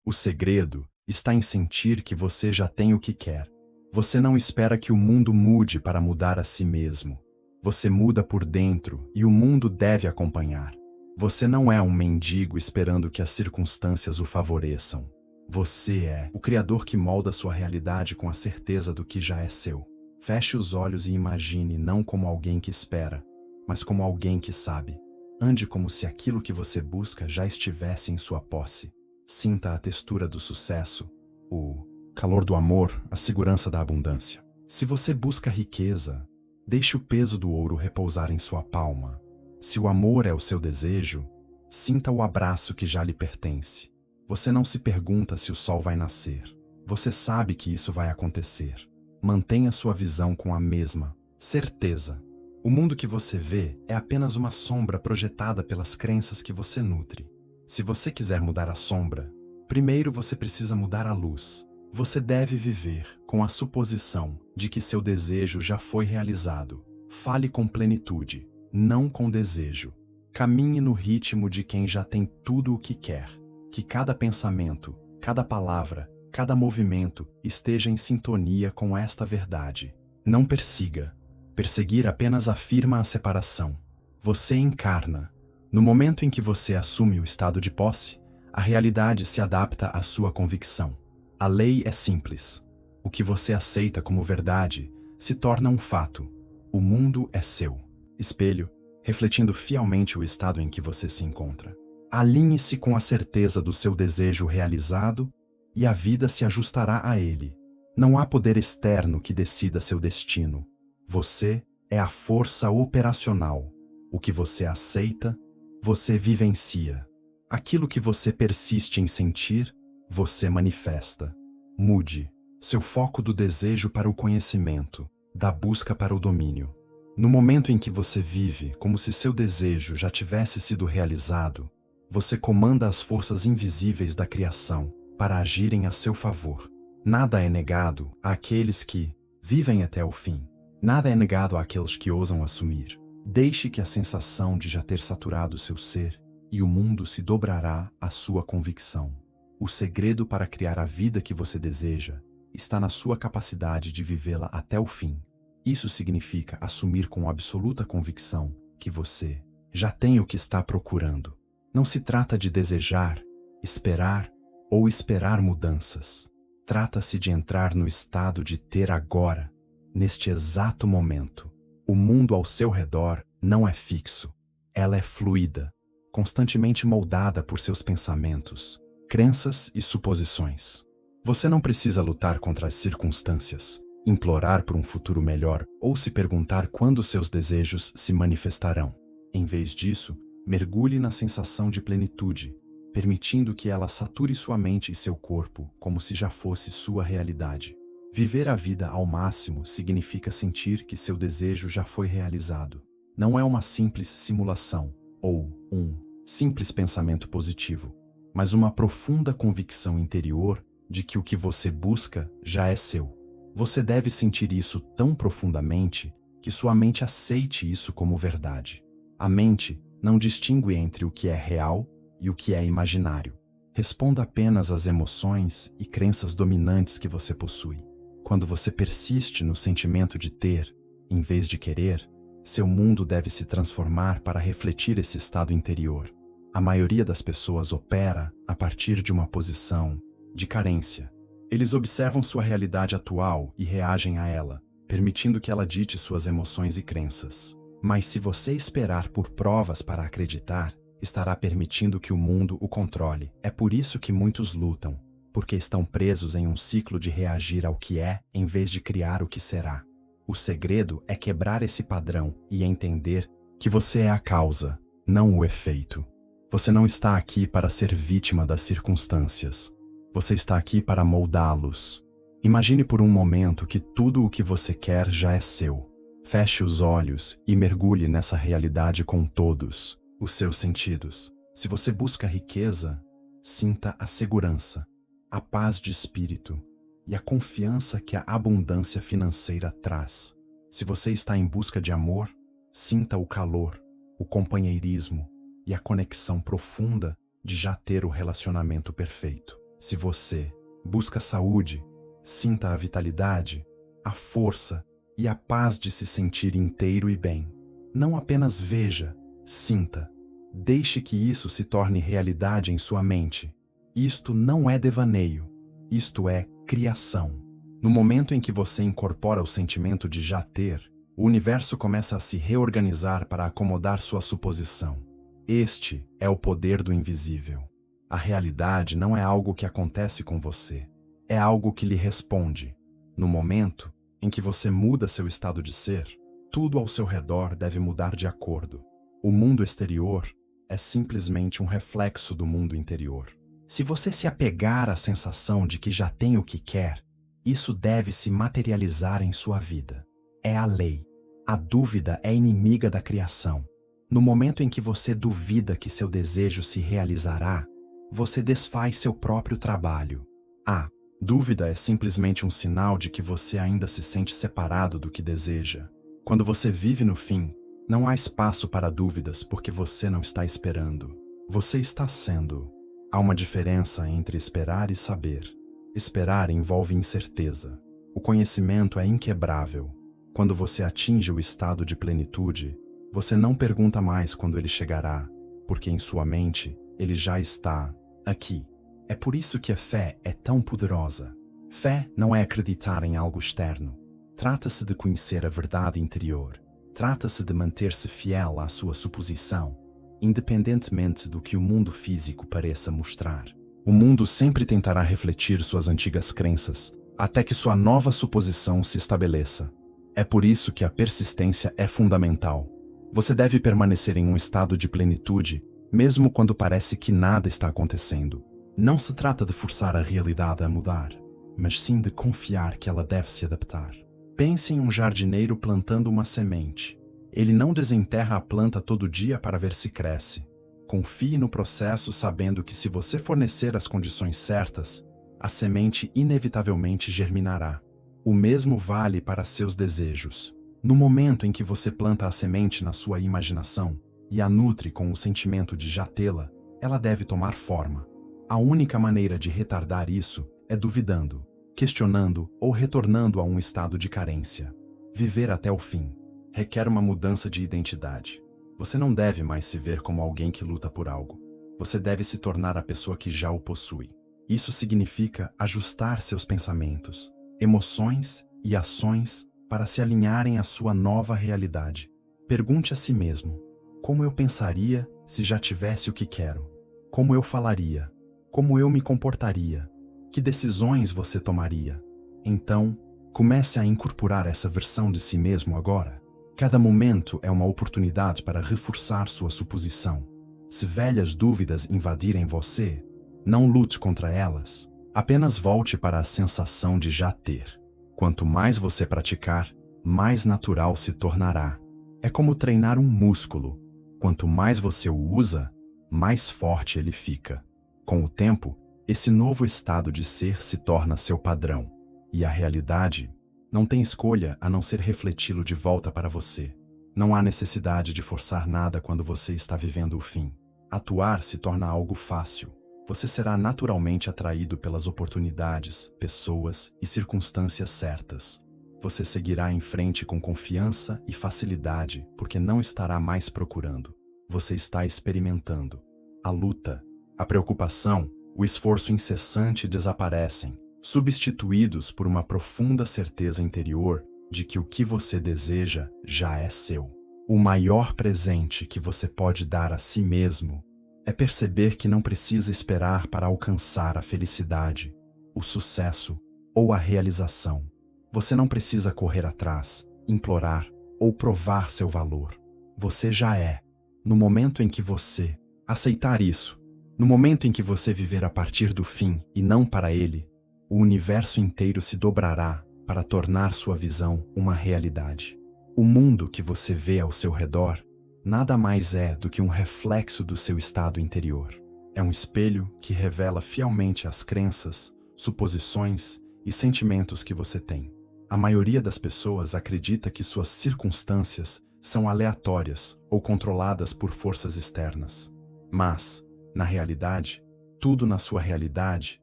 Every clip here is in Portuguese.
O segredo está em sentir que você já tem o que quer. Você não espera que o mundo mude para mudar a si mesmo. Você muda por dentro e o mundo deve acompanhar. Você não é um mendigo esperando que as circunstâncias o favoreçam. Você é o criador que molda sua realidade com a certeza do que já é seu. Feche os olhos e imagine não como alguém que espera, mas como alguém que sabe. Ande como se aquilo que você busca já estivesse em sua posse. Sinta a textura do sucesso, o calor do amor, a segurança da abundância. Se você busca riqueza, deixe o peso do ouro repousar em sua palma. Se o amor é o seu desejo, sinta o abraço que já lhe pertence. Você não se pergunta se o sol vai nascer. Você sabe que isso vai acontecer. Mantenha sua visão com a mesma certeza. O mundo que você vê é apenas uma sombra projetada pelas crenças que você nutre. Se você quiser mudar a sombra, primeiro você precisa mudar a luz. Você deve viver com a suposição de que seu desejo já foi realizado. Fale com plenitude, não com desejo. Caminhe no ritmo de quem já tem tudo o que quer. Que cada pensamento, cada palavra, cada movimento esteja em sintonia com esta verdade. Não persiga. Perseguir apenas afirma a separação. Você encarna. No momento em que você assume o estado de posse, a realidade se adapta à sua convicção. A lei é simples. O que você aceita como verdade se torna um fato. O mundo é seu. Espelho, refletindo fielmente o estado em que você se encontra. Alinhe-se com a certeza do seu desejo realizado e a vida se ajustará a ele. Não há poder externo que decida seu destino. Você é a força operacional. O que você aceita, você vivencia. Aquilo que você persiste em sentir, você manifesta. Mude seu foco do desejo para o conhecimento, da busca para o domínio. No momento em que você vive como se seu desejo já tivesse sido realizado, você comanda as forças invisíveis da criação para agirem a seu favor. Nada é negado àqueles que vivem até o fim. Nada é negado àqueles que ousam assumir. Deixe que a sensação de já ter saturado seu ser e o mundo se dobrará à sua convicção. O segredo para criar a vida que você deseja está na sua capacidade de vivê-la até o fim. Isso significa assumir com absoluta convicção que você já tem o que está procurando. Não se trata de desejar, esperar ou esperar mudanças. Trata-se de entrar no estado de ter agora, neste exato momento. O mundo ao seu redor não é fixo. Ela é fluida, constantemente moldada por seus pensamentos, crenças e suposições. Você não precisa lutar contra as circunstâncias, implorar por um futuro melhor ou se perguntar quando seus desejos se manifestarão. Em vez disso, mergulhe na sensação de plenitude, permitindo que ela sature sua mente e seu corpo como se já fosse sua realidade. Viver a vida ao máximo significa sentir que seu desejo já foi realizado. Não é uma simples simulação ou um simples pensamento positivo, mas uma profunda convicção interior de que o que você busca já é seu. Você deve sentir isso tão profundamente que sua mente aceite isso como verdade. A mente não distingue entre o que é real e o que é imaginário. Responda apenas às emoções e crenças dominantes que você possui. Quando você persiste no sentimento de ter, em vez de querer, seu mundo deve se transformar para refletir esse estado interior. A maioria das pessoas opera a partir de uma posição de carência. Eles observam sua realidade atual e reagem a ela, permitindo que ela dite suas emoções e crenças. Mas se você esperar por provas para acreditar, estará permitindo que o mundo o controle. É por isso que muitos lutam, porque estão presos em um ciclo de reagir ao que é, em vez de criar o que será. O segredo é quebrar esse padrão e entender que você é a causa, não o efeito. Você não está aqui para ser vítima das circunstâncias. Você está aqui para moldá-los. Imagine por um momento que tudo o que você quer já é seu. Feche os olhos e mergulhe nessa realidade com todos os seus sentidos. Se você busca riqueza, sinta a segurança, a paz de espírito e a confiança que a abundância financeira traz. Se você está em busca de amor, sinta o calor, o companheirismo e a conexão profunda de já ter o relacionamento perfeito. Se você busca saúde, sinta a vitalidade, a força e a paz de se sentir inteiro e bem. Não apenas veja, sinta. Deixe que isso se torne realidade em sua mente. Isto não é devaneio, isto é criação. No momento em que você incorpora o sentimento de já ter, o universo começa a se reorganizar para acomodar sua suposição. Este é o poder do invisível. A realidade não é algo que acontece com você, é algo que lhe responde. No momento em que você muda seu estado de ser, tudo ao seu redor deve mudar de acordo. O mundo exterior é simplesmente um reflexo do mundo interior. Se você se apegar à sensação de que já tem o que quer, isso deve se materializar em sua vida. É a lei. A dúvida é inimiga da criação. No momento em que você duvida que seu desejo se realizará, você desfaz seu próprio trabalho. A dúvida é simplesmente um sinal de que você ainda se sente separado do que deseja. Quando você vive no fim, não há espaço para dúvidas porque você não está esperando. Você está sendo. Há uma diferença entre esperar e saber. Esperar envolve incerteza. O conhecimento é inquebrável. Quando você atinge o estado de plenitude, você não pergunta mais quando ele chegará, porque em sua mente ele já está aqui. É por isso que a fé é tão poderosa. Fé não é acreditar em algo externo. Trata-se de conhecer a verdade interior. Trata-se de manter-se fiel à sua suposição, independentemente do que o mundo físico pareça mostrar. O mundo sempre tentará refletir suas antigas crenças, até que sua nova suposição se estabeleça. É por isso que a persistência é fundamental. Você deve permanecer em um estado de plenitude, mesmo quando parece que nada está acontecendo. Não se trata de forçar a realidade a mudar, mas sim de confiar que ela deve se adaptar. Pense em um jardineiro plantando uma semente. Ele não desenterra a planta todo dia para ver se cresce. Confie no processo sabendo que se você fornecer as condições certas, a semente inevitavelmente germinará. O mesmo vale para seus desejos. No momento em que você planta a semente na sua imaginação e a nutre com o sentimento de já tê-la, ela deve tomar forma. A única maneira de retardar isso é duvidando, questionando ou retornando a um estado de carência. Viver até o fim requer uma mudança de identidade. Você não deve mais se ver como alguém que luta por algo. Você deve se tornar a pessoa que já o possui. Isso significa ajustar seus pensamentos, emoções e ações para se alinharem à sua nova realidade. Pergunte a si mesmo: como eu pensaria se já tivesse o que quero? Como eu falaria? Como eu me comportaria? Que decisões você tomaria? Então, comece a incorporar essa versão de si mesmo agora. Cada momento é uma oportunidade para reforçar sua suposição. Se velhas dúvidas invadirem você, não lute contra elas. Apenas volte para a sensação de já ter. Quanto mais você praticar, mais natural se tornará. É como treinar um músculo. Quanto mais você o usa, mais forte ele fica. Com o tempo, esse novo estado de ser se torna seu padrão. E a realidade não tem escolha a não ser refleti-lo de volta para você. Não há necessidade de forçar nada quando você está vivendo o fim. Atuar se torna algo fácil. Você será naturalmente atraído pelas oportunidades, pessoas e circunstâncias certas. Você seguirá em frente com confiança e facilidade porque não estará mais procurando. Você está experimentando. A luta, a preocupação, o esforço incessante desaparecem, substituídos por uma profunda certeza interior de que o que você deseja já é seu. O maior presente que você pode dar a si mesmo é perceber que não precisa esperar para alcançar a felicidade, o sucesso ou a realização. Você não precisa correr atrás, implorar ou provar seu valor. Você já é. No momento em que você aceitar isso, no momento em que você viver a partir do fim e não para ele, o universo inteiro se dobrará para tornar sua visão uma realidade. O mundo que você vê ao seu redor nada mais é do que um reflexo do seu estado interior. É um espelho que revela fielmente as crenças, suposições e sentimentos que você tem. A maioria das pessoas acredita que suas circunstâncias são aleatórias ou controladas por forças externas. Mas, na realidade, tudo na sua realidade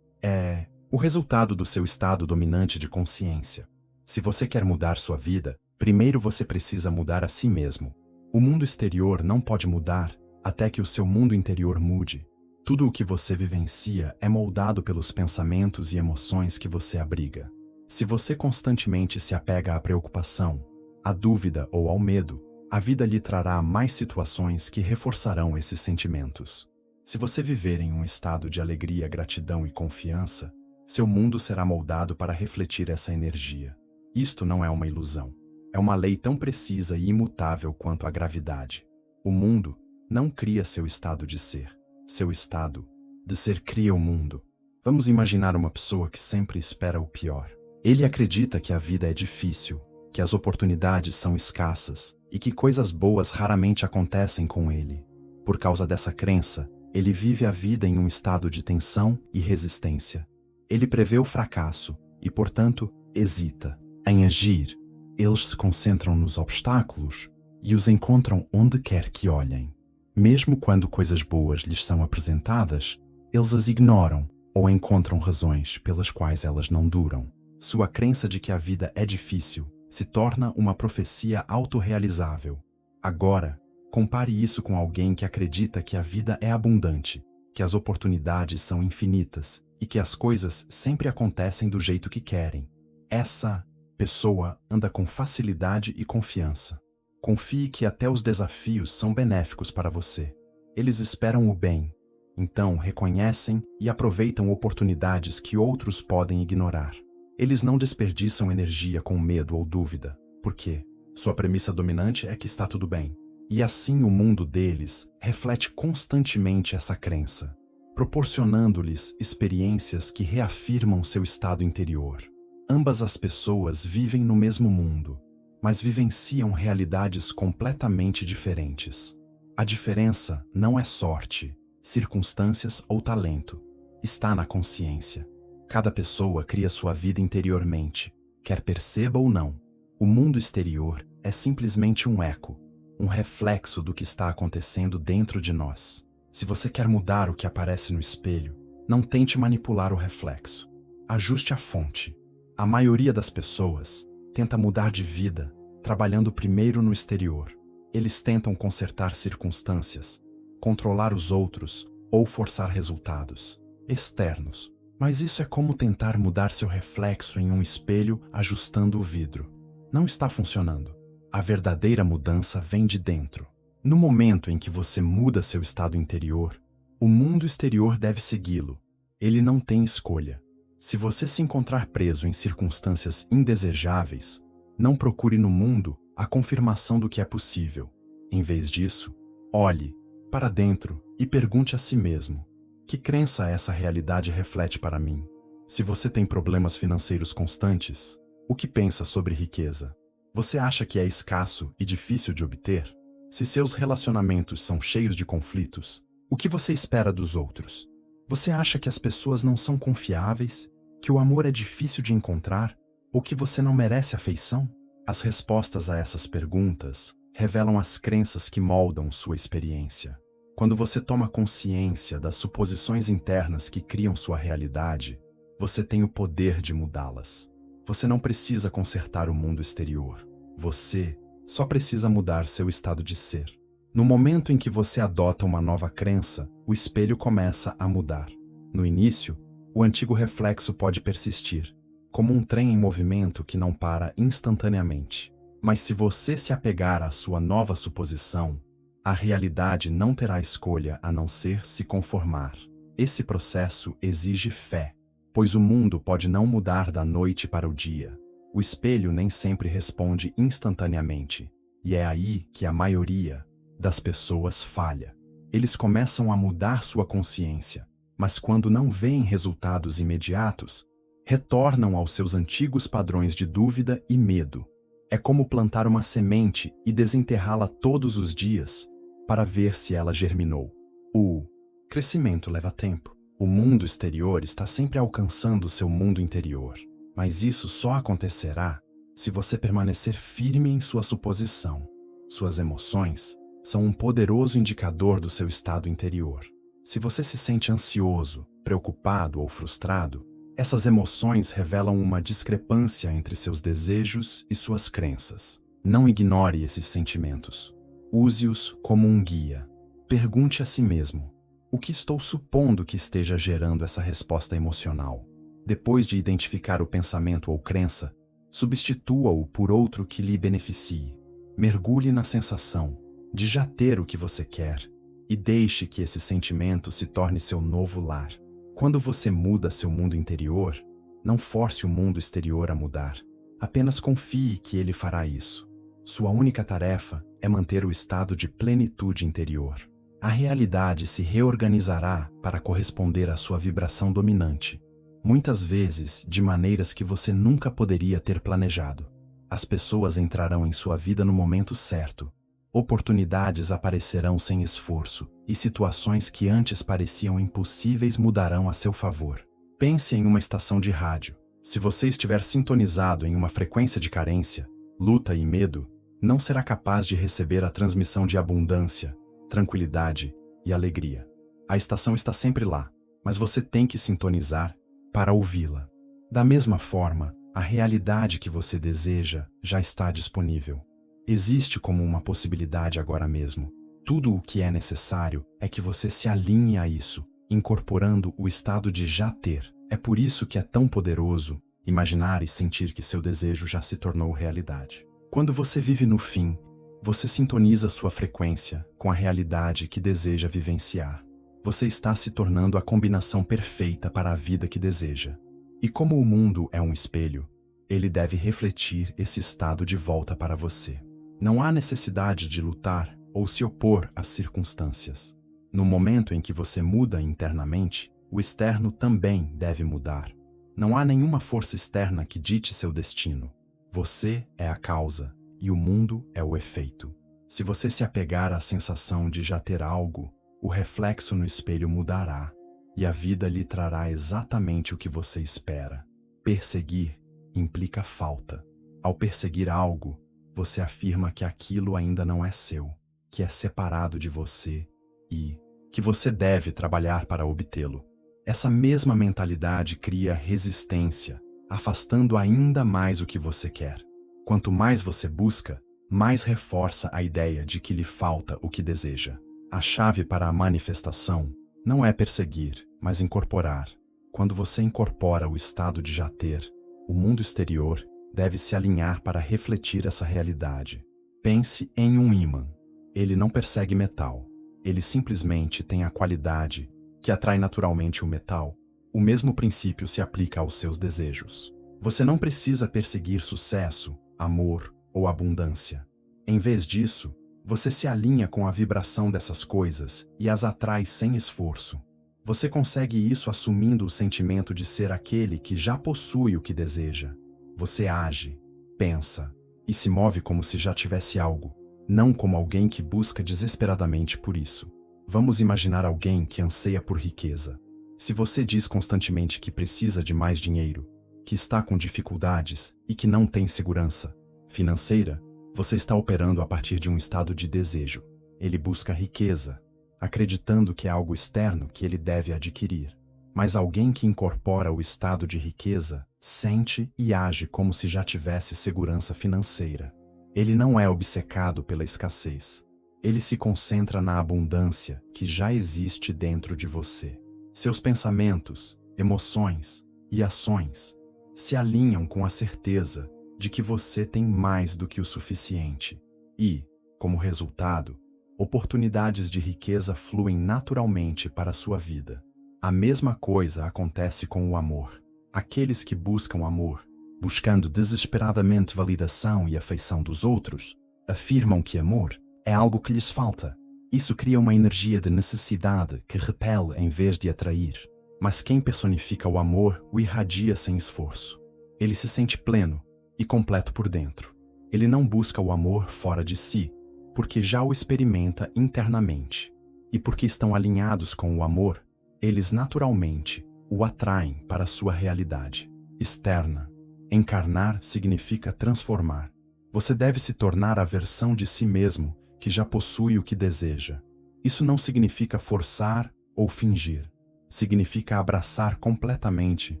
É o resultado do seu estado dominante de consciência. Se você quer mudar sua vida, primeiro você precisa mudar a si mesmo. O mundo exterior não pode mudar até que o seu mundo interior mude. Tudo o que você vivencia é moldado pelos pensamentos e emoções que você abriga. Se você constantemente se apega à preocupação, à dúvida ou ao medo, a vida lhe trará mais situações que reforçarão esses sentimentos. Se você viver em um estado de alegria, gratidão e confiança, seu mundo será moldado para refletir essa energia. Isto não é uma ilusão. É uma lei tão precisa e imutável quanto a gravidade. O mundo não cria seu estado de ser. Seu estado de ser cria o mundo. Vamos imaginar uma pessoa que sempre espera o pior. Ele acredita que a vida é difícil, que as oportunidades são escassas e que coisas boas raramente acontecem com ele. Por causa dessa crença, ele vive a vida em um estado de tensão e resistência. Ele prevê o fracasso e, portanto, hesita em agir. Eles se concentram nos obstáculos e os encontram onde quer que olhem. Mesmo quando coisas boas lhes são apresentadas, eles as ignoram ou encontram razões pelas quais elas não duram. Sua crença de que a vida é difícil se torna uma profecia autorrealizável. Agora, compare isso com alguém que acredita que a vida é abundante, que as oportunidades são infinitas e que as coisas sempre acontecem do jeito que querem. Essa pessoa anda com facilidade e confiança. Confie que até os desafios são benéficos para você. Eles esperam o bem, então reconhecem e aproveitam oportunidades que outros podem ignorar. Eles não desperdiçam energia com medo ou dúvida, porque sua premissa dominante é que está tudo bem. E assim o mundo deles reflete constantemente essa crença, proporcionando-lhes experiências que reafirmam seu estado interior. Ambas as pessoas vivem no mesmo mundo, mas vivenciam realidades completamente diferentes. A diferença não é sorte, circunstâncias ou talento. Está na consciência. Cada pessoa cria sua vida interiormente, quer perceba ou não. O mundo exterior é simplesmente um eco, um reflexo do que está acontecendo dentro de nós. Se você quer mudar o que aparece no espelho, não tente manipular o reflexo. Ajuste a fonte. A maioria das pessoas tenta mudar de vida, trabalhando primeiro no exterior. Eles tentam consertar circunstâncias, controlar os outros ou forçar resultados externos. Mas isso é como tentar mudar seu reflexo em um espelho ajustando o vidro. Não está funcionando. A verdadeira mudança vem de dentro. No momento em que você muda seu estado interior, o mundo exterior deve segui-lo. Ele não tem escolha. Se você se encontrar preso em circunstâncias indesejáveis, não procure no mundo a confirmação do que é possível. Em vez disso, olhe para dentro e pergunte a si mesmo: que crença essa realidade reflete para mim? Se você tem problemas financeiros constantes, o que pensa sobre riqueza? Você acha que é escasso e difícil de obter? Se seus relacionamentos são cheios de conflitos, o que você espera dos outros? Você acha que as pessoas não são confiáveis? Que o amor é difícil de encontrar? Ou que você não merece afeição? As respostas a essas perguntas revelam as crenças que moldam sua experiência. Quando você toma consciência das suposições internas que criam sua realidade, você tem o poder de mudá-las. Você não precisa consertar o mundo exterior. Você só precisa mudar seu estado de ser. No momento em que você adota uma nova crença, o espelho começa a mudar. No início, o antigo reflexo pode persistir, como um trem em movimento que não para instantaneamente. Mas se você se apegar à sua nova suposição, a realidade não terá escolha a não ser se conformar. Esse processo exige fé, pois o mundo pode não mudar da noite para o dia. O espelho nem sempre responde instantaneamente, e é aí que a maioria das pessoas falha. Eles começam a mudar sua consciência, mas quando não veem resultados imediatos, retornam aos seus antigos padrões de dúvida e medo. É como plantar uma semente e desenterrá-la todos os dias para ver se ela germinou. O crescimento leva tempo. O mundo exterior está sempre alcançando seu mundo interior, mas isso só acontecerá se você permanecer firme em sua suposição. Suas emoções são um poderoso indicador do seu estado interior. Se você se sente ansioso, preocupado ou frustrado, essas emoções revelam uma discrepância entre seus desejos e suas crenças. Não ignore esses sentimentos. Use-os como um guia. Pergunte a si mesmo: o que estou supondo que esteja gerando essa resposta emocional? Depois de identificar o pensamento ou crença, substitua-o por outro que lhe beneficie. Mergulhe na sensação de já ter o que você quer e deixe que esse sentimento se torne seu novo lar. Quando você muda seu mundo interior, não force o mundo exterior a mudar. Apenas confie que ele fará isso. Sua única tarefa é manter o estado de plenitude interior. A realidade se reorganizará para corresponder à sua vibração dominante, muitas vezes de maneiras que você nunca poderia ter planejado. As pessoas entrarão em sua vida no momento certo. Oportunidades aparecerão sem esforço, e situações que antes pareciam impossíveis mudarão a seu favor. Pense em uma estação de rádio. Se você estiver sintonizado em uma frequência de carência, luta e medo, não será capaz de receber a transmissão de abundância, tranquilidade e alegria. A estação está sempre lá, mas você tem que sintonizar para ouvi-la. Da mesma forma, a realidade que você deseja já está disponível. Existe como uma possibilidade agora mesmo. Tudo o que é necessário é que você se alinhe a isso, incorporando o estado de já ter. É por isso que é tão poderoso imaginar e sentir que seu desejo já se tornou realidade. Quando você vive no fim, você sintoniza sua frequência com a realidade que deseja vivenciar. Você está se tornando a combinação perfeita para a vida que deseja. E como o mundo é um espelho, ele deve refletir esse estado de volta para você. Não há necessidade de lutar ou se opor às circunstâncias. No momento em que você muda internamente, o externo também deve mudar. Não há nenhuma força externa que dite seu destino. Você é a causa e o mundo é o efeito. Se você se apegar à sensação de já ter algo, o reflexo no espelho mudará e a vida lhe trará exatamente o que você espera. Perseguir implica falta. Ao perseguir algo, você afirma que aquilo ainda não é seu, que é separado de você e que você deve trabalhar para obtê-lo. Essa mesma mentalidade cria resistência, afastando ainda mais o que você quer. Quanto mais você busca, mais reforça a ideia de que lhe falta o que deseja. A chave para a manifestação não é perseguir, mas incorporar. Quando você incorpora o estado de já ter, o mundo exterior deve se alinhar para refletir essa realidade. Pense em um ímã. Ele não persegue metal. Ele simplesmente tem a qualidade que atrai naturalmente o metal. O mesmo princípio se aplica aos seus desejos. Você não precisa perseguir sucesso, amor ou abundância. Em vez disso, você se alinha com a vibração dessas coisas e as atrai sem esforço. Você consegue isso assumindo o sentimento de ser aquele que já possui o que deseja. Você age, pensa e se move como se já tivesse algo, não como alguém que busca desesperadamente por isso. Vamos imaginar alguém que anseia por riqueza. Se você diz constantemente que precisa de mais dinheiro, que está com dificuldades e que não tem segurança financeira, você está operando a partir de um estado de desejo. Ele busca riqueza, acreditando que é algo externo que ele deve adquirir. Mas alguém que incorpora o estado de riqueza sente e age como se já tivesse segurança financeira. Ele não é obcecado pela escassez. Ele se concentra na abundância que já existe dentro de você. Seus pensamentos, emoções e ações se alinham com a certeza de que você tem mais do que o suficiente. E, como resultado, oportunidades de riqueza fluem naturalmente para a sua vida. A mesma coisa acontece com o amor. Aqueles que buscam amor, buscando desesperadamente validação e afeição dos outros, afirmam que amor é algo que lhes falta. Isso cria uma energia de necessidade que repele em vez de atrair. Mas quem personifica o amor o irradia sem esforço. Ele se sente pleno e completo por dentro. Ele não busca o amor fora de si, porque já o experimenta internamente. E porque estão alinhados com o amor, eles naturalmente o atraem para a sua realidade externa. Encarnar significa transformar. Você deve se tornar a versão de si mesmo que já possui o que deseja. Isso não significa forçar ou fingir. Significa abraçar completamente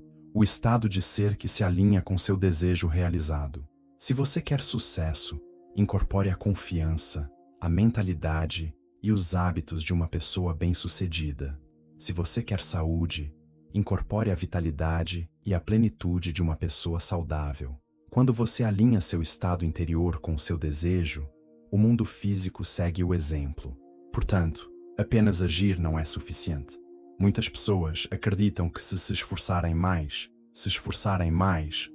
o estado de ser que se alinha com seu desejo realizado. Se você quer sucesso, incorpore a confiança, a mentalidade e os hábitos de uma pessoa bem-sucedida. Se você quer saúde, incorpore a vitalidade e a plenitude de uma pessoa saudável. Quando você alinha seu estado interior com o seu desejo, o mundo físico segue o exemplo. Portanto, apenas agir não é suficiente. Muitas pessoas acreditam que se esforçarem mais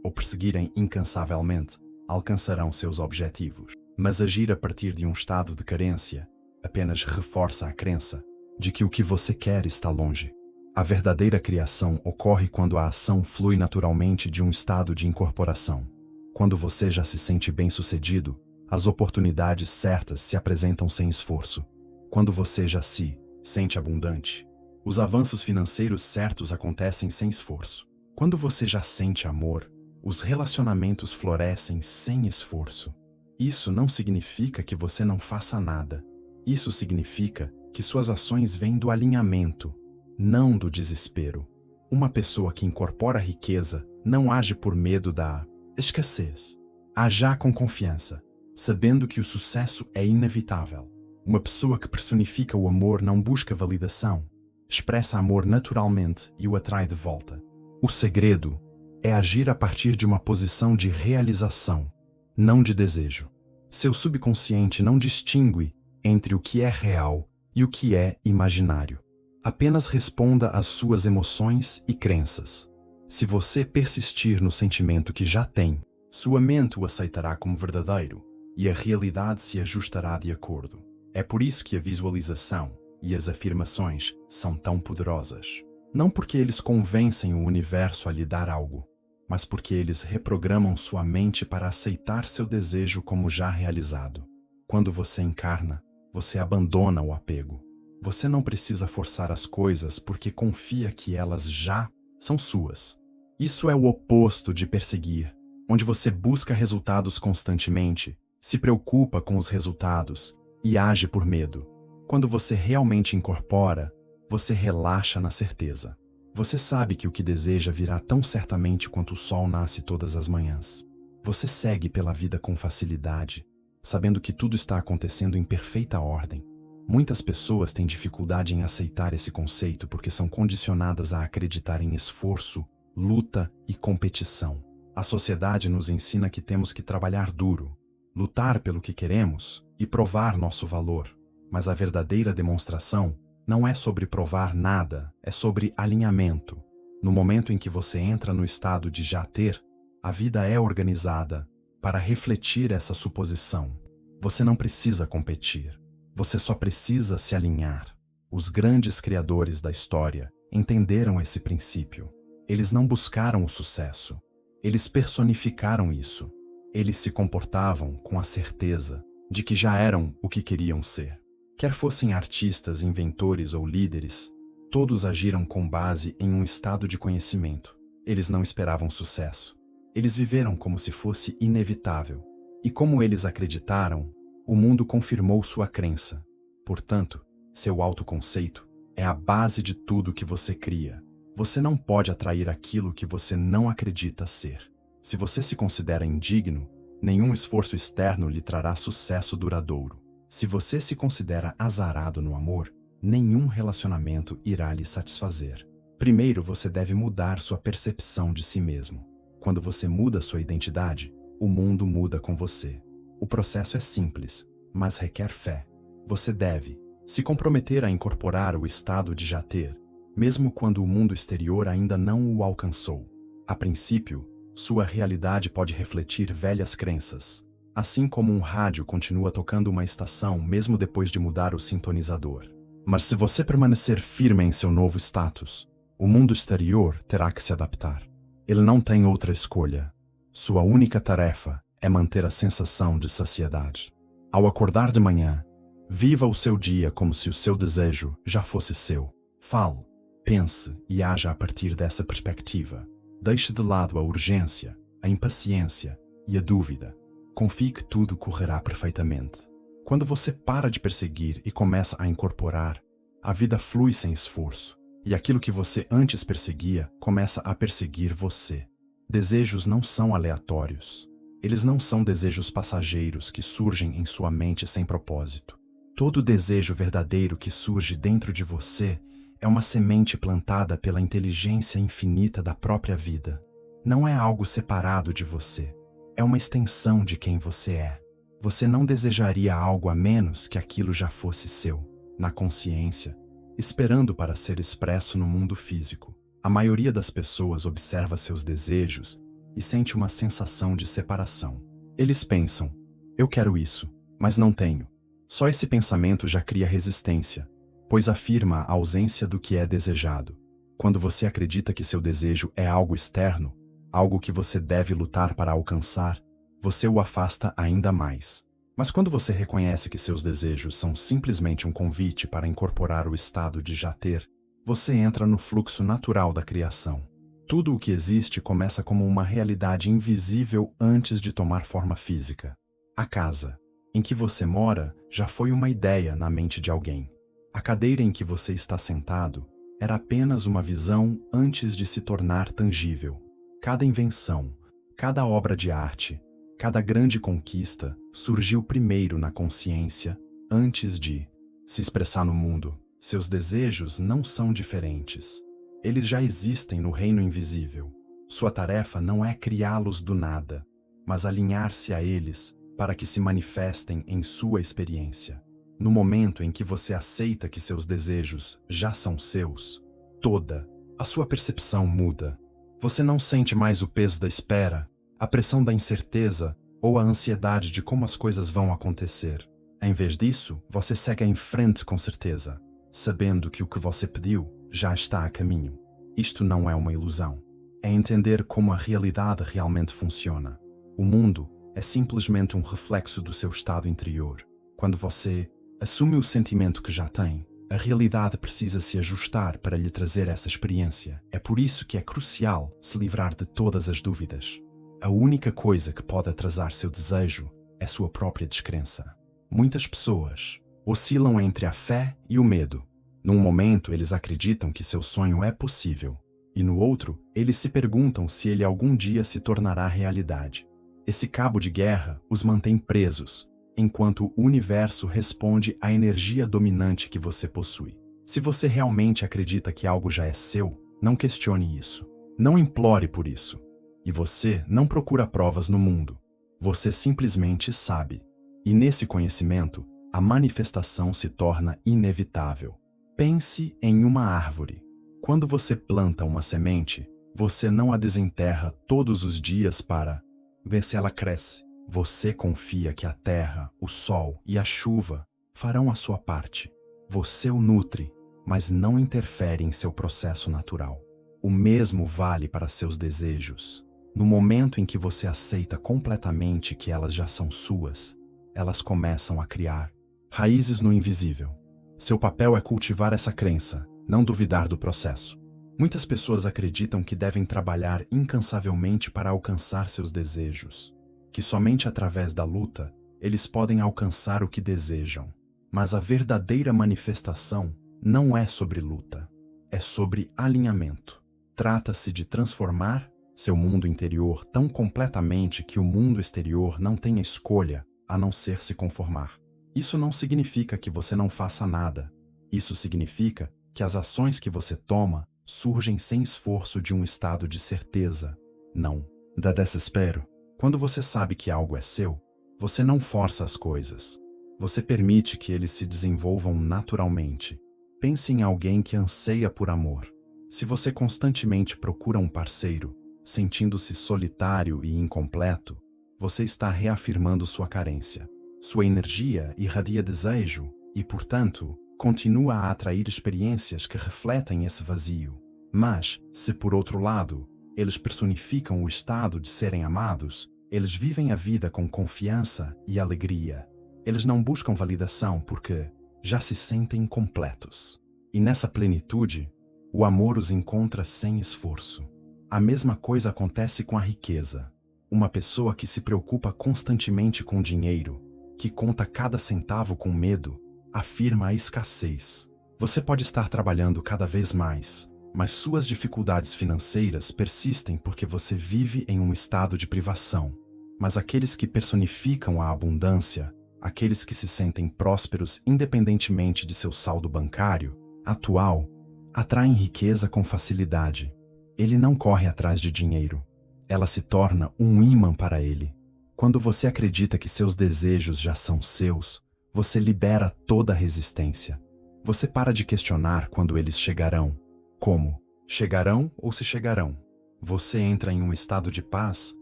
ou perseguirem incansavelmente, alcançarão seus objetivos. Mas agir a partir de um estado de carência apenas reforça a crença de que o que você quer está longe. A verdadeira criação ocorre quando a ação flui naturalmente de um estado de incorporação. Quando você já se sente bem-sucedido, as oportunidades certas se apresentam sem esforço. Quando você já se sente abundante, os avanços financeiros certos acontecem sem esforço. Quando você já sente amor, os relacionamentos florescem sem esforço. Isso não significa que você não faça nada. Isso significa que suas ações vêm do alinhamento, não do desespero. Uma pessoa que incorpora a riqueza não age por medo da escassez. Age com confiança, sabendo que o sucesso é inevitável. Uma pessoa que personifica o amor não busca validação. Expressa amor naturalmente e o atrai de volta. O segredo é agir a partir de uma posição de realização, não de desejo. Seu subconsciente não distingue entre o que é real e o que é imaginário. Apenas responda às suas emoções e crenças. Se você persistir no sentimento que já tem, sua mente o aceitará como verdadeiro e a realidade se ajustará de acordo. É por isso que a visualização e as afirmações são tão poderosas. Não porque eles convencem o universo a lhe dar algo, mas porque eles reprogramam sua mente para aceitar seu desejo como já realizado. Quando você encarna, você abandona o apego. Você não precisa forçar as coisas porque confia que elas já são suas. Isso é o oposto de perseguir, onde você busca resultados constantemente, se preocupa com os resultados e age por medo. Quando você realmente incorpora, você relaxa na certeza. Você sabe que o que deseja virá tão certamente quanto o sol nasce todas as manhãs. Você segue pela vida com facilidade, sabendo que tudo está acontecendo em perfeita ordem. Muitas pessoas têm dificuldade em aceitar esse conceito porque são condicionadas a acreditar em esforço, luta e competição. A sociedade nos ensina que temos que trabalhar duro, lutar pelo que queremos e provar nosso valor. Mas a verdadeira demonstração não é sobre provar nada, é sobre alinhamento. No momento em que você entra no estado de já ter, a vida é organizada para refletir essa suposição. Você não precisa competir, você só precisa se alinhar. Os grandes criadores da história entenderam esse princípio. Eles não buscaram o sucesso, eles personificaram isso. Eles se comportavam com a certeza de que já eram o que queriam ser. Quer fossem artistas, inventores ou líderes, todos agiram com base em um estado de conhecimento. Eles não esperavam sucesso. Eles viveram como se fosse inevitável. E como eles acreditaram, o mundo confirmou sua crença. Portanto, seu autoconceito é a base de tudo que você cria. Você não pode atrair aquilo que você não acredita ser. Se você se considera indigno, nenhum esforço externo lhe trará sucesso duradouro. Se você se considera azarado no amor, nenhum relacionamento irá lhe satisfazer. Primeiro, você deve mudar sua percepção de si mesmo. Quando você muda sua identidade, o mundo muda com você. O processo é simples, mas requer fé. Você deve se comprometer a incorporar o estado de já ter, mesmo quando o mundo exterior ainda não o alcançou. A princípio, sua realidade pode refletir velhas crenças, assim como um rádio continua tocando uma estação mesmo depois de mudar o sintonizador. Mas se você permanecer firme em seu novo status, o mundo exterior terá que se adaptar. Ele não tem outra escolha. Sua única tarefa é manter a sensação de saciedade. Ao acordar de manhã, viva o seu dia como se o seu desejo já fosse seu. Fale, pense e haja a partir dessa perspectiva. Deixe de lado a urgência, a impaciência e a dúvida. Confie que tudo correrá perfeitamente. Quando você para de perseguir e começa a incorporar, a vida flui sem esforço. E aquilo que você antes perseguia começa a perseguir você. Desejos não são aleatórios. Eles não são desejos passageiros que surgem em sua mente sem propósito. Todo desejo verdadeiro que surge dentro de você é uma semente plantada pela inteligência infinita da própria vida. Não é algo separado de você. É uma extensão de quem você é. Você não desejaria algo a menos que aquilo já fosse seu, na consciência, esperando para ser expresso no mundo físico. A maioria das pessoas observa seus desejos e sente uma sensação de separação. Eles pensam, eu quero isso, mas não tenho. Só esse pensamento já cria resistência, pois afirma a ausência do que é desejado. Quando você acredita que seu desejo é algo externo, algo que você deve lutar para alcançar, você o afasta ainda mais. Mas quando você reconhece que seus desejos são simplesmente um convite para incorporar o estado de já ter, você entra no fluxo natural da criação. Tudo o que existe começa como uma realidade invisível antes de tomar forma física. A casa em que você mora já foi uma ideia na mente de alguém. A cadeira em que você está sentado era apenas uma visão antes de se tornar tangível. Cada invenção, cada obra de arte, cada grande conquista surgiu primeiro na consciência antes de se expressar no mundo. Seus desejos não são diferentes. Eles já existem no reino invisível. Sua tarefa não é criá-los do nada, mas alinhar-se a eles para que se manifestem em sua experiência. No momento em que você aceita que seus desejos já são seus, toda a sua percepção muda. Você não sente mais o peso da espera, a pressão da incerteza ou a ansiedade de como as coisas vão acontecer. Em vez disso, você segue em frente com certeza, sabendo que o que você pediu já está a caminho. Isto não é uma ilusão. É entender como a realidade realmente funciona. O mundo é simplesmente um reflexo do seu estado interior. Quando você assume o sentimento que já tem, a realidade precisa se ajustar para lhe trazer essa experiência. É por isso que é crucial se livrar de todas as dúvidas. A única coisa que pode atrasar seu desejo é sua própria descrença. Muitas pessoas oscilam entre a fé e o medo. Num momento, eles acreditam que seu sonho é possível, e no outro, eles se perguntam se ele algum dia se tornará realidade. Esse cabo de guerra os mantém presos, enquanto o universo responde à energia dominante que você possui. Se você realmente acredita que algo já é seu, não questione isso. Não implore por isso. E você não procura provas no mundo. Você simplesmente sabe. E nesse conhecimento, a manifestação se torna inevitável. Pense em uma árvore. Quando você planta uma semente, você não a desenterra todos os dias para ver se ela cresce. Você confia que a terra, o sol e a chuva farão a sua parte. Você o nutre, mas não interfere em seu processo natural. O mesmo vale para seus desejos. No momento em que você aceita completamente que elas já são suas, elas começam a criar raízes no invisível. Seu papel é cultivar essa crença, não duvidar do processo. Muitas pessoas acreditam que devem trabalhar incansavelmente para alcançar seus desejos, que somente através da luta eles podem alcançar o que desejam. Mas a verdadeira manifestação não é sobre luta, é sobre alinhamento. Trata-se de transformar seu mundo interior tão completamente que o mundo exterior não tenha escolha a não ser se conformar. Isso não significa que você não faça nada. Isso significa que as ações que você toma surgem sem esforço de um estado de certeza, não da desespero. Quando você sabe que algo é seu, você não força as coisas. Você permite que eles se desenvolvam naturalmente. Pense em alguém que anseia por amor. Se você constantemente procura um parceiro, sentindo-se solitário e incompleto, você está reafirmando sua carência. Sua energia irradia desejo e, portanto, continua a atrair experiências que refletem esse vazio. Mas, se por outro lado, eles personificam o estado de serem amados, eles vivem a vida com confiança e alegria. Eles não buscam validação porque já se sentem completos. E nessa plenitude, o amor os encontra sem esforço. A mesma coisa acontece com a riqueza. Uma pessoa que se preocupa constantemente com dinheiro, que conta cada centavo com medo, afirma a escassez. Você pode estar trabalhando cada vez mais, mas suas dificuldades financeiras persistem porque você vive em um estado de privação. Mas aqueles que personificam a abundância, aqueles que se sentem prósperos independentemente de seu saldo bancário atual, atraem riqueza com facilidade. Ele não corre atrás de dinheiro. Ela se torna um ímã para ele. Quando você acredita que seus desejos já são seus, você libera toda a resistência. Você para de questionar quando eles chegarão. Como? Chegarão ou se chegarão? Você entra em um estado de paz,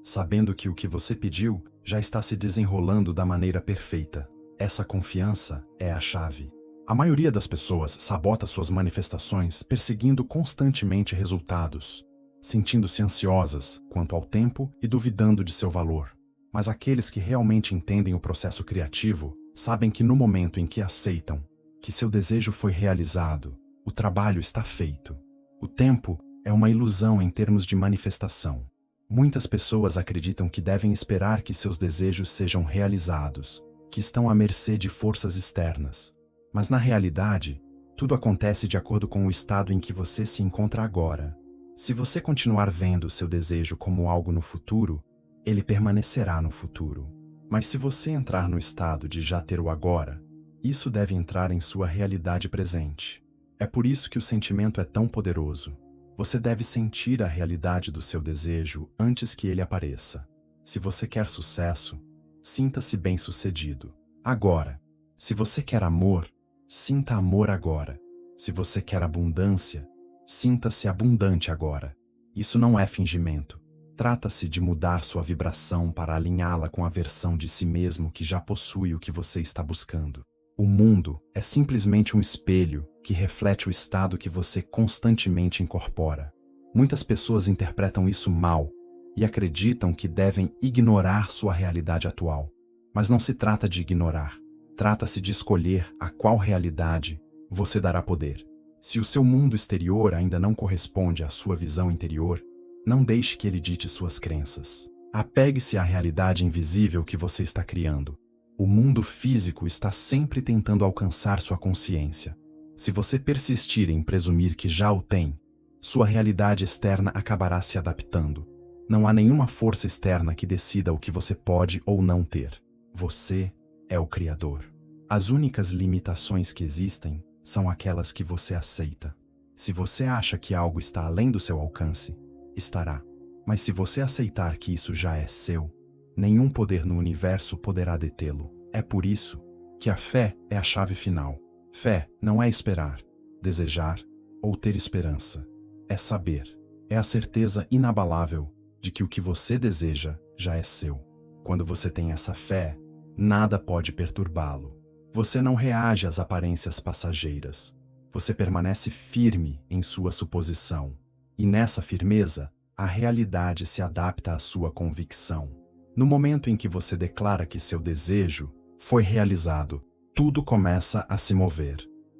sabendo que o que você pediu já está se desenrolando da maneira perfeita. Essa confiança é a chave. A maioria das pessoas sabota suas manifestações perseguindo constantemente resultados, sentindo-se ansiosas quanto ao tempo e duvidando de seu valor. Mas aqueles que realmente entendem o processo criativo sabem que no momento em que aceitam que seu desejo foi realizado, o trabalho está feito. O tempo é uma ilusão em termos de manifestação. Muitas pessoas acreditam que devem esperar que seus desejos sejam realizados, que estão à mercê de forças externas. Mas na realidade, tudo acontece de acordo com o estado em que você se encontra agora. Se você continuar vendo seu desejo como algo no futuro, ele permanecerá no futuro. Mas se você entrar no estado de já ter o agora, isso deve entrar em sua realidade presente. É por isso que o sentimento é tão poderoso. Você deve sentir a realidade do seu desejo antes que ele apareça. Se você quer sucesso, sinta-se bem-sucedido agora. Se você quer amor, sinta amor agora. Se você quer abundância, sinta-se abundante agora. Isso não é fingimento. Trata-se de mudar sua vibração para alinhá-la com a versão de si mesmo que já possui o que você está buscando. O mundo é simplesmente um espelho que reflete o estado que você constantemente incorpora. Muitas pessoas interpretam isso mal e acreditam que devem ignorar sua realidade atual. Mas não se trata de ignorar. Trata-se de escolher a qual realidade você dará poder. Se o seu mundo exterior ainda não corresponde à sua visão interior, não deixe que ele dite suas crenças. Apegue-se à realidade invisível que você está criando. O mundo físico está sempre tentando alcançar sua consciência. Se você persistir em presumir que já o tem, sua realidade externa acabará se adaptando. Não há nenhuma força externa que decida o que você pode ou não ter. Você é o Criador. As únicas limitações que existem são aquelas que você aceita. Se você acha que algo está além do seu alcance, estará. Mas se você aceitar que isso já é seu, nenhum poder no universo poderá detê-lo. É por isso que a fé é a chave final. Fé não é esperar, desejar ou ter esperança. É saber. É a certeza inabalável de que o que você deseja já é seu. Quando você tem essa fé, nada pode perturbá-lo. Você não reage às aparências passageiras. Você permanece firme em sua suposição. E nessa firmeza, a realidade se adapta à sua convicção. No momento em que você declara que seu desejo foi realizado, tudo começa a se mover.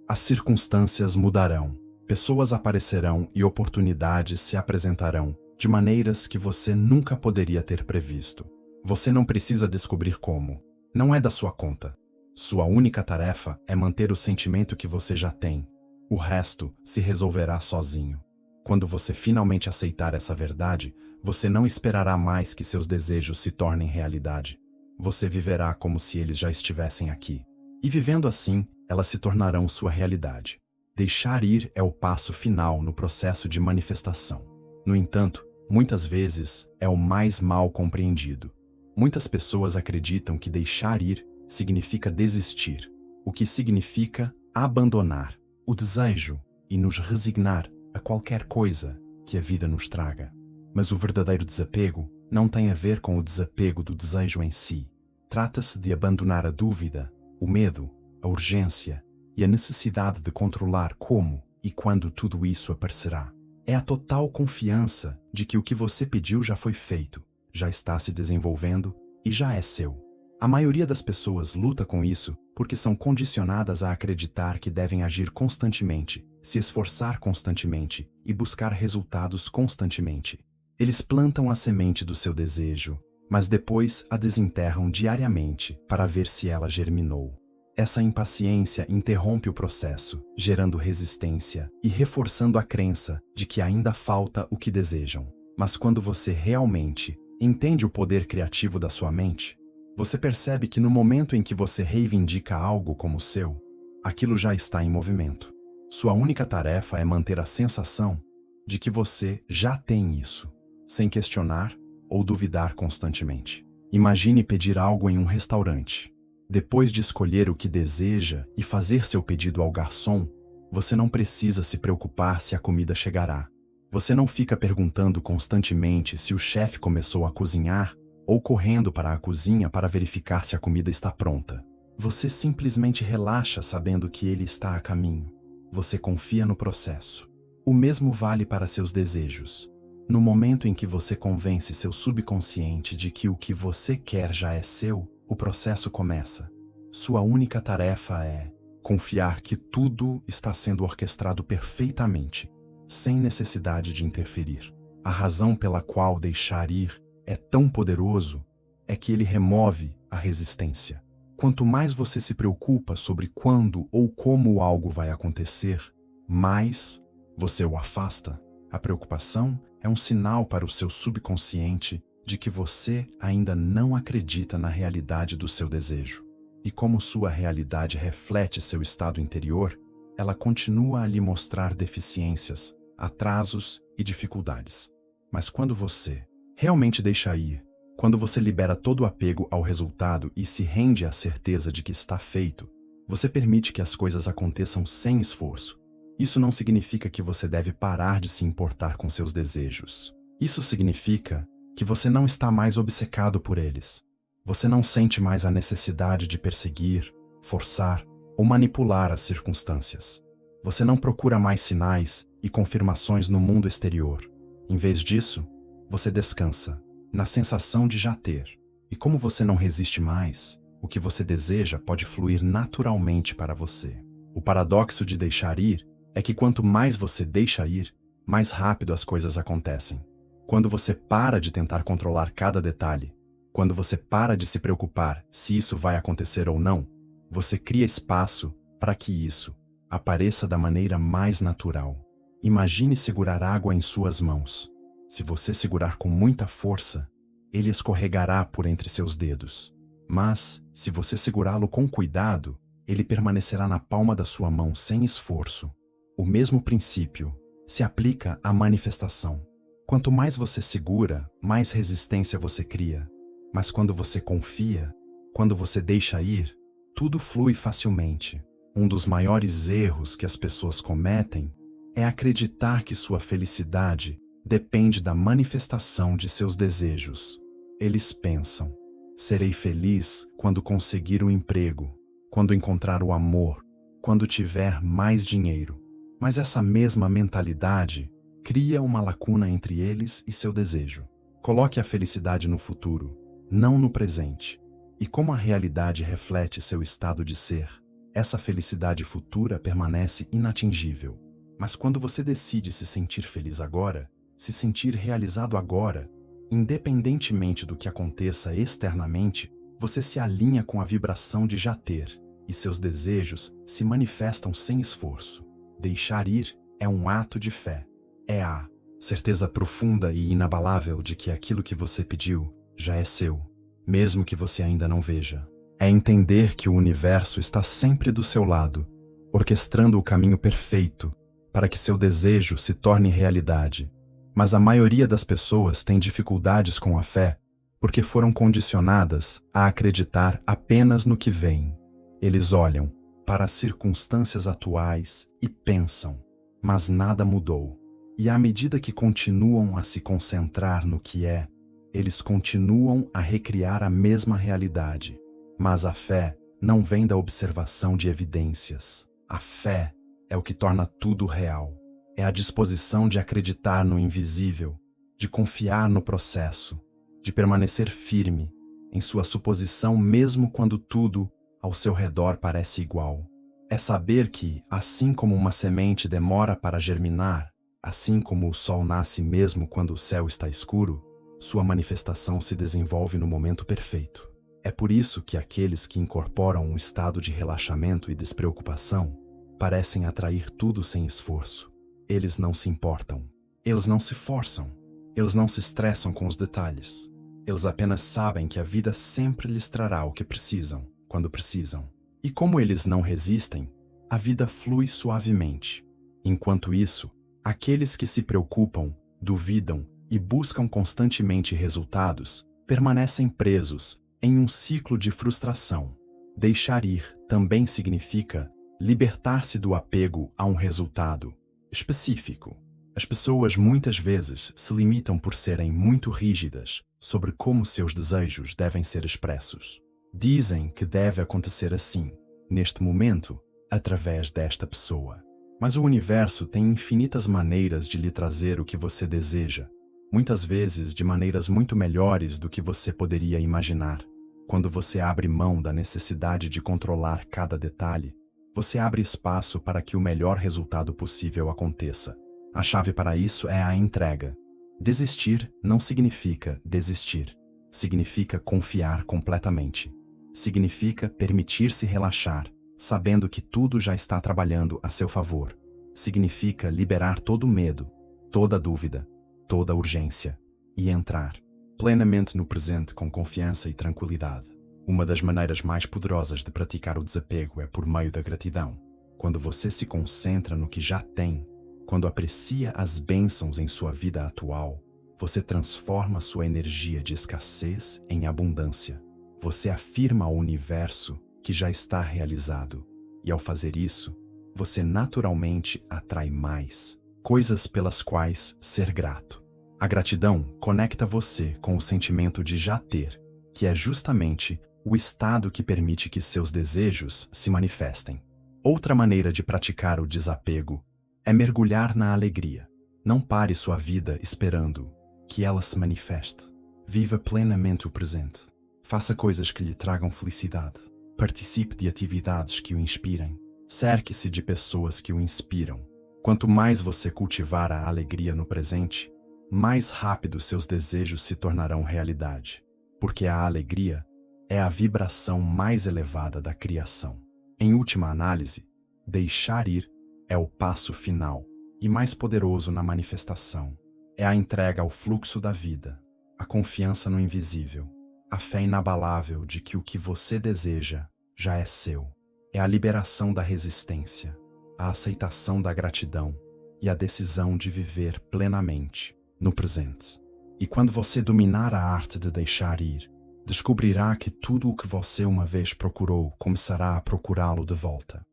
As circunstâncias mudarão, pessoas aparecerão e oportunidades se apresentarão de maneiras que você nunca poderia ter previsto. Você não precisa descobrir como. Não é da sua conta. Sua única tarefa é manter o sentimento que você já tem. O resto se resolverá sozinho. Quando você finalmente aceitar essa verdade, você não esperará mais que seus desejos se tornem realidade. Você viverá como se eles já estivessem aqui. E vivendo assim, elas se tornarão sua realidade. Deixar ir é o passo final no processo de manifestação. No entanto, muitas vezes é o mais mal compreendido. Muitas pessoas acreditam que deixar ir significa desistir, o que significa abandonar o desejo e nos resignar a qualquer coisa que a vida nos traga. Mas o verdadeiro desapego não tem a ver com o desapego do desejo em si. Trata-se de abandonar a dúvida, o medo, a urgência e a necessidade de controlar como e quando tudo isso aparecerá. É a total confiança de que o que você pediu já foi feito, já está se desenvolvendo e já é seu. A maioria das pessoas luta com isso porque são condicionadas a acreditar que devem agir constantemente, se esforçar constantemente e buscar resultados constantemente. Eles plantam a semente do seu desejo, mas depois a desenterram diariamente para ver se ela germinou. Essa impaciência interrompe o processo, gerando resistência e reforçando a crença de que ainda falta o que desejam. Mas quando você realmente entende o poder criativo da sua mente, você percebe que no momento em que você reivindica algo como seu, aquilo já está em movimento. Sua única tarefa é manter a sensação de que você já tem isso, sem questionar ou duvidar constantemente. Imagine pedir algo em um restaurante. Depois de escolher o que deseja e fazer seu pedido ao garçom, você não precisa se preocupar se a comida chegará. Você não fica perguntando constantemente se o chefe começou a cozinhar ou correndo para a cozinha para verificar se a comida está pronta. Você simplesmente relaxa sabendo que ele está a caminho. Você confia no processo. O mesmo vale para seus desejos. No momento em que você convence seu subconsciente de que o que você quer já é seu, o processo começa. Sua única tarefa é confiar que tudo está sendo orquestrado perfeitamente, sem necessidade de interferir. A razão pela qual deixar ir é tão poderoso é que ele remove a resistência. Quanto mais você se preocupa sobre quando ou como algo vai acontecer, mais você o afasta. A preocupação é um sinal para o seu subconsciente de que você ainda não acredita na realidade do seu desejo. E como sua realidade reflete seu estado interior, ela continua a lhe mostrar deficiências, atrasos e dificuldades. Mas quando você realmente deixa ir, quando você libera todo o apego ao resultado e se rende à certeza de que está feito, você permite que as coisas aconteçam sem esforço. Isso não significa que você deve parar de se importar com seus desejos. Isso significa que você não está mais obcecado por eles. Você não sente mais a necessidade de perseguir, forçar ou manipular as circunstâncias. Você não procura mais sinais e confirmações no mundo exterior. Em vez disso, você descansa na sensação de já ter. E como você não resiste mais, o que você deseja pode fluir naturalmente para você. O paradoxo de deixar ir é que quanto mais você deixa ir, mais rápido as coisas acontecem. Quando você para de tentar controlar cada detalhe, quando você para de se preocupar se isso vai acontecer ou não, você cria espaço para que isso apareça da maneira mais natural. Imagine segurar água em suas mãos. Se você segurar com muita força, ele escorregará por entre seus dedos. Mas, se você segurá-lo com cuidado, ele permanecerá na palma da sua mão sem esforço. O mesmo princípio se aplica à manifestação. Quanto mais você segura, mais resistência você cria. Mas quando você confia, quando você deixa ir, tudo flui facilmente. Um dos maiores erros que as pessoas cometem é acreditar que sua felicidade depende da manifestação de seus desejos. Eles pensam: serei feliz quando conseguir um emprego, quando encontrar o amor, quando tiver mais dinheiro. Mas essa mesma mentalidade cria uma lacuna entre eles e seu desejo. Coloque a felicidade no futuro, não no presente. E como a realidade reflete seu estado de ser, essa felicidade futura permanece inatingível. Mas quando você decide se sentir feliz agora, se sentir realizado agora, independentemente do que aconteça externamente, você se alinha com a vibração de já ter, e seus desejos se manifestam sem esforço. Deixar ir é um ato de fé. É a certeza profunda e inabalável de que aquilo que você pediu já é seu, mesmo que você ainda não veja. É entender que o universo está sempre do seu lado, orquestrando o caminho perfeito para que seu desejo se torne realidade. Mas a maioria das pessoas tem dificuldades com a fé porque foram condicionadas a acreditar apenas no que vem. Eles olham para as circunstâncias atuais e pensam, mas nada mudou. E à medida que continuam a se concentrar no que é, eles continuam a recriar a mesma realidade. Mas a fé não vem da observação de evidências. A fé é o que torna tudo real. É a disposição de acreditar no invisível, de confiar no processo, de permanecer firme em sua suposição mesmo quando tudo ao seu redor parece igual. É saber que, assim como uma semente demora para germinar, assim como o sol nasce mesmo quando o céu está escuro, sua manifestação se desenvolve no momento perfeito. É por isso que aqueles que incorporam um estado de relaxamento e despreocupação parecem atrair tudo sem esforço. Eles não se importam. Eles não se forçam. Eles não se estressam com os detalhes. Eles apenas sabem que a vida sempre lhes trará o que precisam, quando precisam. E como eles não resistem, a vida flui suavemente. Enquanto isso, aqueles que se preocupam, duvidam e buscam constantemente resultados permanecem presos em um ciclo de frustração. Deixar ir também significa libertar-se do apego a um resultado específico. As pessoas muitas vezes se limitam por serem muito rígidas sobre como seus desejos devem ser expressos. Dizem que deve acontecer assim, neste momento, através desta pessoa. Mas o universo tem infinitas maneiras de lhe trazer o que você deseja, muitas vezes de maneiras muito melhores do que você poderia imaginar. Quando você abre mão da necessidade de controlar cada detalhe, você abre espaço para que o melhor resultado possível aconteça. A chave para isso é a entrega. Desistir não significa desistir. Significa confiar completamente. Significa permitir-se relaxar, sabendo que tudo já está trabalhando a seu favor. Significa liberar todo o medo, toda dúvida, toda urgência e entrar plenamente no presente com confiança e tranquilidade. Uma das maneiras mais poderosas de praticar o desapego é por meio da gratidão. Quando você se concentra no que já tem, quando aprecia as bênçãos em sua vida atual, você transforma sua energia de escassez em abundância. Você afirma ao universo que já está realizado, e ao fazer isso, você naturalmente atrai mais coisas pelas quais ser grato. A gratidão conecta você com o sentimento de já ter, que é justamente o estado que permite que seus desejos se manifestem. Outra maneira de praticar o desapego é mergulhar na alegria. Não pare sua vida esperando que ela se manifeste. Viva plenamente o presente. Faça coisas que lhe tragam felicidade. Participe de atividades que o inspirem. Cerque-se de pessoas que o inspiram. Quanto mais você cultivar a alegria no presente, mais rápido seus desejos se tornarão realidade. Porque a alegria é a vibração mais elevada da criação. Em última análise, deixar ir é o passo final e mais poderoso na manifestação. É a entrega ao fluxo da vida, a confiança no invisível, a fé inabalável de que o que você deseja já é seu. É a liberação da resistência, a aceitação da gratidão e a decisão de viver plenamente no presente. E quando você dominar a arte de deixar ir, descobrirá que tudo o que você uma vez procurou começará a procurá-lo de volta.